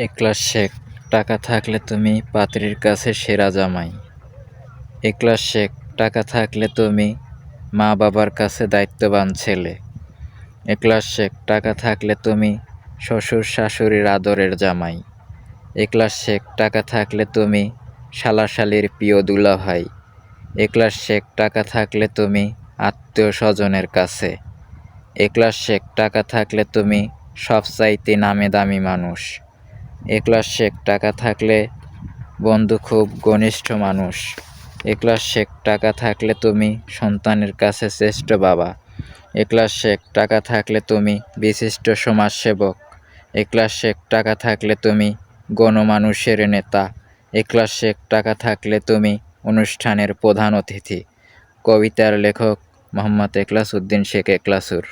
একলাস শেখ, টাকা থাকলে তুমি পাত্রীর কাছে সেরা জামাই। একলাস শেখ, টাকা থাকলে তুমি মা বাবার কাছে দায়িত্ববান ছেলে। একলাস শেখ, টাকা থাকলে তুমি শ্বশুর শাশুড়ির আদরের জামাই। একলাস শেখ, টাকা থাকলে তুমি শালাশালির প্রিয় দুলাভাই। একলাস শেখ, টাকা থাকলে তুমি আত্মীয় স্বজনের কাছে। একলাস শেখ, টাকা থাকলে তুমি সবচাইতে নামে দামি মানুষ। একলাস শেখ, টাকা থাকলে বন্ধু খুব ঘনিষ্ঠ মানুষ। একলাস শেখ, টাকা থাকলে তুমি সন্তানের কাছে শ্রেষ্ঠ বাবা। একলাস শেখ, টাকা থাকলে তুমি বিশিষ্ট সমাজসেবক। একলাস শেখ, টাকা থাকলে তুমি গণমানুষের নেতা। একলাস শেখ, টাকা থাকলে তুমি অনুষ্ঠানের প্রধান অতিথি। কবিতার লেখক মোহাম্মদ এখলাস উদ্দিন শেখ একলাসুর।